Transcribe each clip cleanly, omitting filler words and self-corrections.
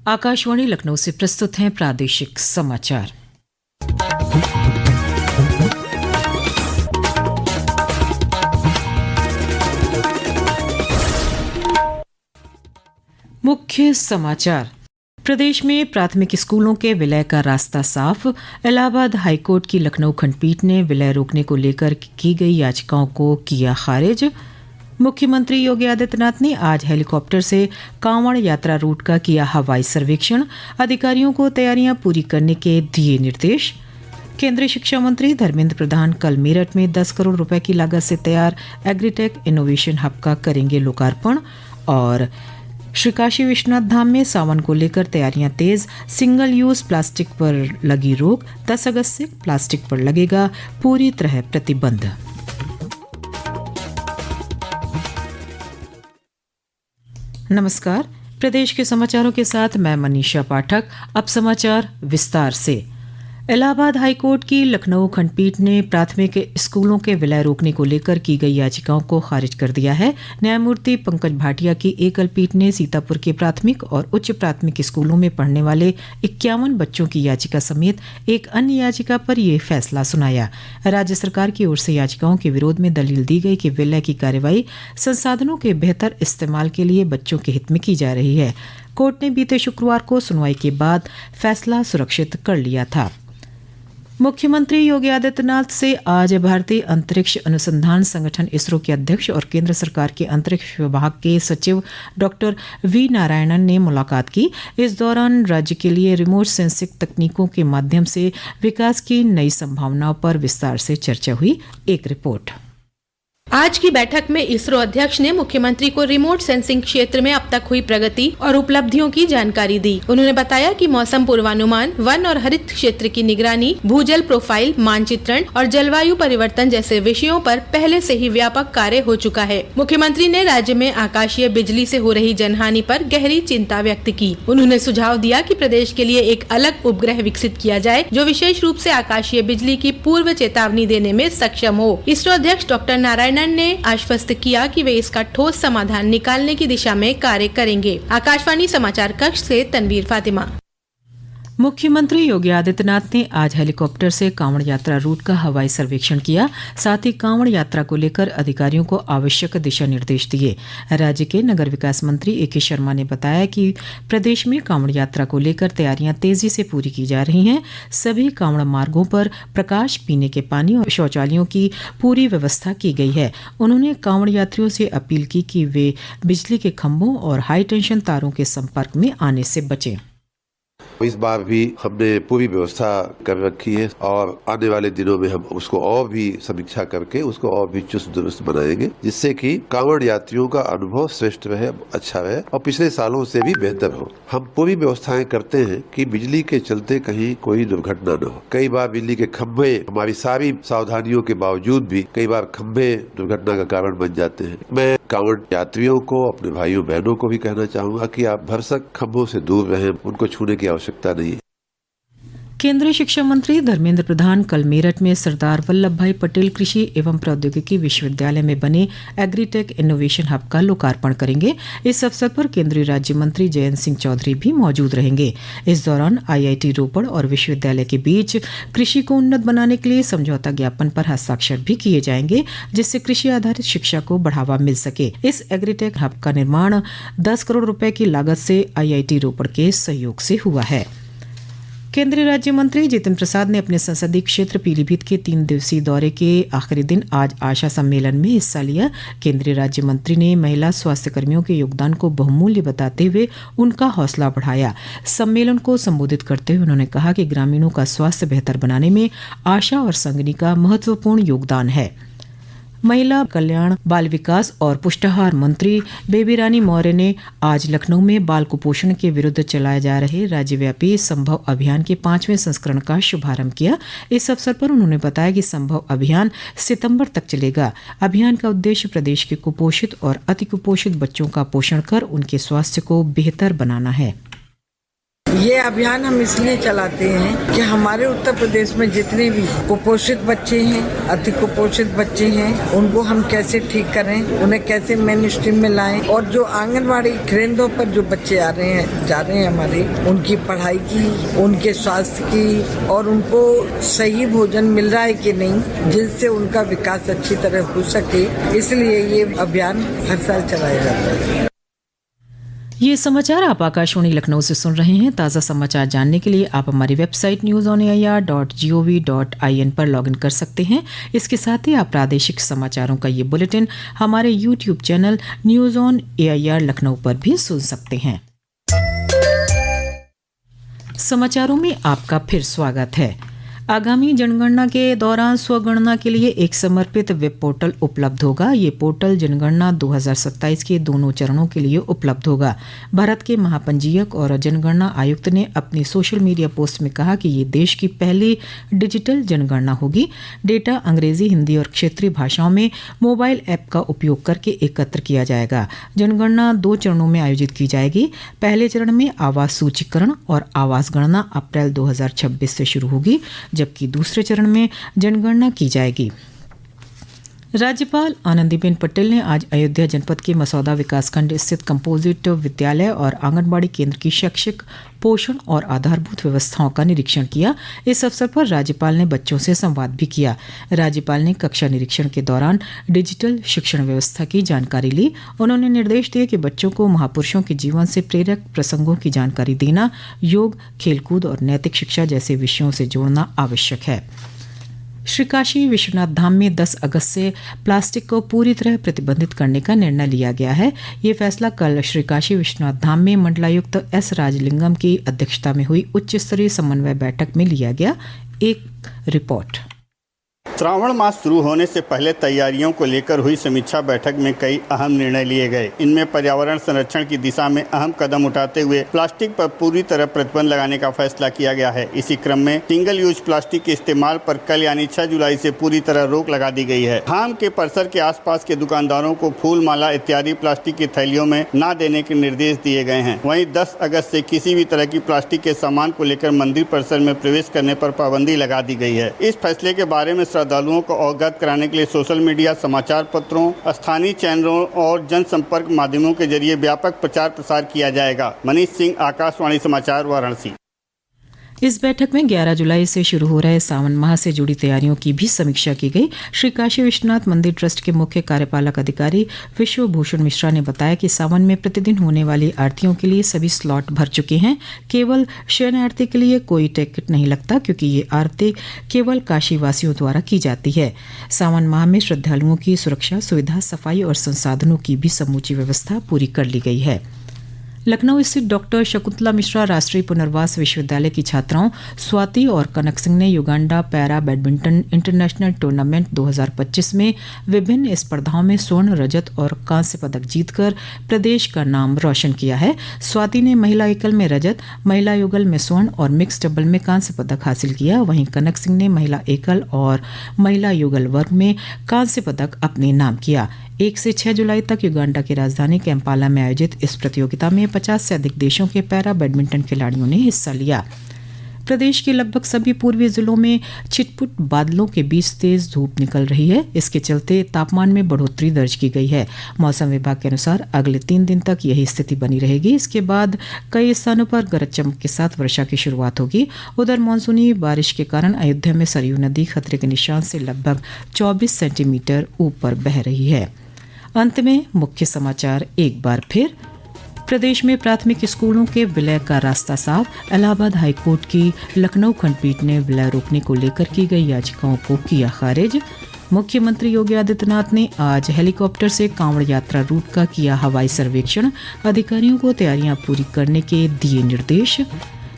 आकाशवाणी लखनऊ से प्रस्तुत हैं प्रादेशिक समाचार। मुख्य समाचार। प्रदेश में प्राथमिक स्कूलों के विलय का रास्ता साफ। इलाहाबाद हाईकोर्ट की लखनऊ खंडपीठ ने विलय रोकने को लेकर की गई याचिकाओं को किया खारिज। मुख्यमंत्री योगी आदित्यनाथ ने आज हेलीकॉप्टर से कांवड़ यात्रा रूट का किया हवाई सर्वेक्षण। अधिकारियों को तैयारियां पूरी करने के दिए निर्देश। केंद्रीय शिक्षा मंत्री धर्मेंद्र प्रधान कल मेरठ में 10 करोड़ रुपए की लागत से तैयार एग्रीटेक इनोवेशन हब का करेंगे लोकार्पण। और श्री काशी विश्वनाथ धाम में सावन को लेकर तैयारियां तेज। सिंगल यूज प्लास्टिक पर लगी रोक। 10 अगस्त से प्लास्टिक पर लगेगा पूरी तरह प्रतिबंध। नमस्कार, प्रदेश के समाचारों के साथ मैं मनीषा पाठक। अब समाचार विस्तार से। इलाहाबाद हाईकोर्ट की लखनऊ खंडपीठ ने प्राथमिक स्कूलों के विलय रोकने को लेकर की गई याचिकाओं को खारिज कर दिया है। न्यायमूर्ति पंकज भाटिया की एकल पीठ ने सीतापुर के प्राथमिक और उच्च प्राथमिक स्कूलों में पढ़ने वाले 51 बच्चों की याचिका समेत एक अन्य याचिका पर यह फैसला सुनाया। राज्य सरकार की ओर से याचिकाओं के विरोध में दलील दी गई कि विलय की कार्यवाही संसाधनों के बेहतर इस्तेमाल के लिए बच्चों के हित में की जा रही है। कोर्ट ने बीते शुक्रवार को सुनवाई के बाद फैसला सुरक्षित कर लिया था। मुख्यमंत्री योगी आदित्यनाथ से आज भारतीय अंतरिक्ष अनुसंधान संगठन इसरो के अध्यक्ष और केंद्र सरकार के अंतरिक्ष विभाग के सचिव डॉक्टर वी नारायणन ने मुलाकात की। इस दौरान राज्य के लिए रिमोट सेंसिंग तकनीकों के माध्यम से विकास की नई संभावनाओं पर विस्तार से चर्चा हुई। एक रिपोर्ट। आज की बैठक में इसरो अध्यक्ष ने मुख्यमंत्री को रिमोट सेंसिंग क्षेत्र में अब तक हुई प्रगति और उपलब्धियों की जानकारी दी। उन्होंने बताया कि मौसम पूर्वानुमान, वन और हरित क्षेत्र की निगरानी, भूजल प्रोफाइल, मानचित्रण और जलवायु परिवर्तन जैसे विषयों पर पहले से ही व्यापक कार्य हो चुका है। मुख्यमंत्री ने राज्य में आकाशीय बिजली से हो रही जनहानि पर गहरी चिंता व्यक्त की। उन्होंने सुझाव दिया कि प्रदेश के लिए एक अलग उपग्रह विकसित किया जाए जो विशेष रूप से आकाशीय बिजली की पूर्व चेतावनी देने में सक्षम हो। इसरो अध्यक्ष डॉक्टर नारायण ने आश्वस्त किया कि वे इसका ठोस समाधान निकालने की दिशा में कार्य करेंगे। आकाशवाणी समाचार कक्ष से तनवीर फातिमा। मुख्यमंत्री योगी आदित्यनाथ ने आज हेलीकॉप्टर से कांवड़ यात्रा रूट का हवाई सर्वेक्षण किया। साथ ही कांवड़ यात्रा को लेकर अधिकारियों को आवश्यक दिशा निर्देश दिए। राज्य के नगर विकास मंत्री ए.के. शर्मा ने बताया कि प्रदेश में कांवड़ यात्रा को लेकर तैयारियां तेजी से पूरी की जा रही हैं। सभी कांवड़ मार्गों पर प्रकाश, पीने के पानी और शौचालयों की पूरी व्यवस्था की गई है। उन्होंने कांवड़ यात्रियों से अपील की कि वे बिजली के खंभों और हाई टेंशन तारों के संपर्क में आने से बचें। इस बार भी हमने पूरी व्यवस्था कर रखी है और आने वाले दिनों में हम उसको और भी समीक्षा करके उसको और भी चुस्त दुरुस्त बनाएंगे, जिससे कि कांवड़ यात्रियों का अनुभव श्रेष्ठ रहे, अच्छा रहे और पिछले सालों से भी बेहतर हो। हम पूरी व्यवस्थाएं करते हैं कि बिजली के चलते कहीं कोई दुर्घटना न हो। कई बार बिजली के खंभे, हमारी सारी सावधानियों के बावजूद भी कई बार खंभे दुर्घटना का कारण बन जाते हैं। मैं कांवड़ यात्रियों को, अपने भाइयों बहनों को भी कहना चाहूंगा कि आप भरसक खंभों से दूर रहें, उनको छूने की आवश्यकता नहीं है। केंद्रीय शिक्षा मंत्री धर्मेंद्र प्रधान कल मेरठ में सरदार वल्लभ भाई पटेल कृषि एवं प्रौद्योगिकी विश्वविद्यालय में बने एग्रीटेक इनोवेशन हब का लोकार्पण करेंगे। इस अवसर पर केंद्रीय राज्य मंत्री जयंत सिंह चौधरी भी मौजूद रहेंगे। इस दौरान आईआईटी रोपड़ और विश्वविद्यालय के बीच कृषि को उन्नत बनाने के लिए समझौता ज्ञापन पर हस्ताक्षर भी किए जाएंगे, जिससे कृषि आधारित शिक्षा को बढ़ावा मिल सके। इस एग्रीटेक हब का निर्माण 10 करोड़ रुपए की लागत से आईआईटी रोपड़ के सहयोग से हुआ है। केंद्रीय राज्य मंत्री जितेंद्र प्रसाद ने अपने संसदीय क्षेत्र पीलीभीत के 3 दिवसीय दौरे के आखिरी दिन आज आशा सम्मेलन में हिस्सा लिया। केंद्रीय राज्य मंत्री ने महिला स्वास्थ्य कर्मियों के योगदान को बहुमूल्य बताते हुए उनका हौसला बढ़ाया। सम्मेलन को संबोधित करते हुए उन्होंने कहा कि ग्रामीणों का स्वास्थ्य बेहतर बनाने में आशा और संगनी का महत्वपूर्ण योगदान है। महिला कल्याण, बाल विकास और पुष्टाहार मंत्री बेबी रानी मौर्य ने आज लखनऊ में बाल कुपोषण के विरुद्ध चलाए जा रहे राज्यव्यापी संभव अभियान के 5वें संस्करण का शुभारंभ किया। इस अवसर पर उन्होंने बताया कि संभव अभियान सितंबर तक चलेगा। अभियान का उद्देश्य प्रदेश के कुपोषित और अति कुपोषित बच्चों का पोषण कर उनके स्वास्थ्य को बेहतर बनाना है। ये अभियान हम इसलिए चलाते हैं कि हमारे उत्तर प्रदेश में जितने भी कुपोषित बच्चे हैं, अति कुपोषित बच्चे हैं, उनको हम कैसे ठीक करें, उन्हें कैसे मेन स्ट्रीम में लाएं, और जो आंगनवाड़ी केंद्रों पर जो बच्चे जा रहे हैं हमारे, उनकी पढ़ाई की, उनके स्वास्थ्य की, और उनको सही भोजन मिल रहा है कि नहीं, जिससे उनका विकास अच्छी तरह हो सके, इसलिए ये अभियान हर साल चलाया जाता है। ये समाचार आप आकाशवाणी लखनऊ से सुन रहे हैं। ताज़ा समाचार जानने के लिए आप हमारी वेबसाइट newsonair.gov.in पर लॉगिन कर सकते हैं। इसके साथ ही आप प्रादेशिक समाचारों का ये बुलेटिन हमारे YouTube channel news on AIR Lucknow पर भी सुन सकते हैं। समाचारों में आपका फिर स्वागत है। आगामी जनगणना के दौरान स्वगणना के लिए एक समर्पित वेब पोर्टल उपलब्ध होगा। ये पोर्टल जनगणना 2027 के दोनों चरणों के लिए उपलब्ध होगा। भारत के महापंजीयक और जनगणना आयुक्त ने अपनी सोशल मीडिया पोस्ट में कहा कि ये देश की पहली डिजिटल जनगणना होगी। डेटा अंग्रेजी, हिंदी और क्षेत्रीय भाषाओं में मोबाइल ऐप का उपयोग करके एकत्र किया जाएगा। जनगणना 2 चरणों में आयोजित की जाएगी। पहले चरण में आवास सूचीकरण और आवास गणना अप्रैल 2026 से शुरू होगी, जबकि दूसरे चरण में जनगणना की जाएगी। राज्यपाल आनंदीबेन पटेल ने आज अयोध्या जनपद के मसौदा विकासखंड स्थित कंपोजिट विद्यालय और आंगनबाड़ी केंद्र की शैक्षिक, पोषण और आधारभूत व्यवस्थाओं का निरीक्षण किया। इस अवसर पर राज्यपाल ने बच्चों से संवाद भी किया। राज्यपाल ने कक्षा निरीक्षण के दौरान डिजिटल शिक्षण व्यवस्था की जानकारी ली। उन्होंने निर्देश दिए कि बच्चों को महापुरुषों के जीवन से प्रेरक प्रसंगों की जानकारी देना, योग, खेलकूद और नैतिक शिक्षा जैसे विषयों से जोड़ना आवश्यक है। श्री काशी विश्वनाथ धाम में 10 अगस्त से प्लास्टिक को पूरी तरह प्रतिबंधित करने का निर्णय लिया गया है। ये फैसला कल श्री काशी विश्वनाथ धाम में मंडलायुक्त एस राजलिंगम की अध्यक्षता में हुई उच्च स्तरीय समन्वय बैठक में लिया गया। एक रिपोर्ट। श्रावण मास शुरू होने से पहले तैयारियों को लेकर हुई समीक्षा बैठक में कई अहम निर्णय लिए गए। इनमें पर्यावरण संरक्षण की दिशा में अहम कदम उठाते हुए प्लास्टिक पर पूरी तरह प्रतिबंध लगाने का फैसला किया गया है। इसी क्रम में सिंगल यूज प्लास्टिक के इस्तेमाल पर कल यानी 6 जुलाई से पूरी तरह रोक लगा दी गई है। धाम के परिसर के आसपास के दुकानदारों को फूल माला इत्यादि प्लास्टिक की थैलियों में न देने के निर्देश दिए गए हैं। वहीं 10 अगस्त से किसी भी तरह की प्लास्टिक के सामान को लेकर मंदिर परिसर में प्रवेश करने पर पाबंदी लगा दी गई है। इस फैसले के बारे में श्रद्धालुओं को अवगत कराने के लिए सोशल मीडिया, समाचार पत्रों, स्थानीय चैनलों और जनसंपर्क माध्यमों के जरिए व्यापक प्रचार प्रसार किया जाएगा। मनीष सिंह, आकाशवाणी समाचार, वाराणसी। इस बैठक में 11 जुलाई से शुरू हो रहे सावन माह से जुड़ी तैयारियों की भी समीक्षा की गई। श्री काशी विश्वनाथ मंदिर ट्रस्ट के मुख्य कार्यपालक अधिकारी विश्व भूषण मिश्रा ने बताया कि सावन में प्रतिदिन होने वाली आरतियों के लिए सभी स्लॉट भर चुके हैं। केवल शयन आरती के लिए कोई टिकट नहीं लगता, क्योंकि ये आरती केवल काशी वासियों द्वारा की जाती है। सावन माह में श्रद्धालुओं की सुरक्षा, सुविधा, सफाई और संसाधनों की भी समूची व्यवस्था पूरी कर ली गई है। लखनऊ स्थित डॉक्टर शकुंतला मिश्रा राष्ट्रीय पुनर्वास विश्वविद्यालय की छात्राओं स्वाति और कनक सिंह ने Uganda para badminton international tournament 2025 में विभिन्न स्पर्धाओं में स्वर्ण, रजत और कांस्य पदक जीतकर प्रदेश का नाम रोशन किया है। स्वाति ने महिला एकल में रजत, महिला युगल में स्वर्ण और मिक्स डबल में कांस्य पदक हासिल किया। वहीं कनक सिंह ने महिला एकल और महिला युगल वर्ग में कांस्य पदक अपने नाम किया। 1 से 6 जुलाई तक युगांडा की राजधानी कैंपाला में आयोजित इस प्रतियोगिता में 50 से अधिक देशों के पैरा बैडमिंटन खिलाड़ियों ने हिस्सा लिया। प्रदेश के लगभग सभी पूर्वी जिलों में छिटपुट बादलों के बीच तेज धूप निकल रही है। इसके चलते तापमान में बढ़ोतरी दर्ज की गई है। मौसम विभाग के अनुसार अगले 3 दिन तक यही स्थिति बनी रहेगी। इसके बाद कई स्थानों पर गरज चमक के साथ वर्षा की शुरुआत होगी। उधर मानसूनी बारिश के कारण अयोध्या में सरयू नदी खतरे के निशान से लगभग 24 सेंटीमीटर ऊपर बह रही है। अंत में मुख्य समाचार एक बार फिर। प्रदेश में प्राथमिक स्कूलों के विलय का रास्ता साफ। इलाहाबाद हाईकोर्ट की लखनऊ खंडपीठ ने विलय रोकने को लेकर की गई याचिकाओं को किया खारिज। मुख्यमंत्री योगी आदित्यनाथ ने आज हेलीकॉप्टर से कांवड़ यात्रा रूट का किया हवाई सर्वेक्षण। अधिकारियों को तैयारियां पूरी करने के दिए निर्देश।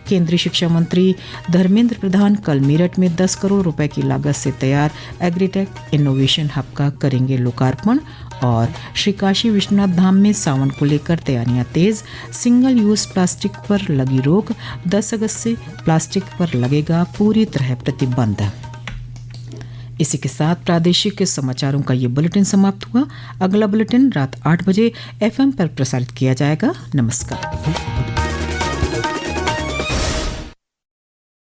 केंद्रीय शिक्षा मंत्री धर्मेंद्र प्रधान कल मेरठ में 10 करोड़ रुपए की लागत से तैयार एग्रीटेक इनोवेशन हब का करेंगे लोकार्पण। और श्री काशी विश्वनाथ धाम में सावन को लेकर तैयारियां तेज। सिंगल यूज प्लास्टिक पर लगी रोक। 10 अगस्त से प्लास्टिक पर लगेगा पूरी तरह प्रतिबंध। इसी के साथ प्रादेशिक समाचारों का ये बुलेटिन समाप्त हुआ। अगला बुलेटिन रात 8 बजे FM पर प्रसारित किया जाएगा। नमस्कार।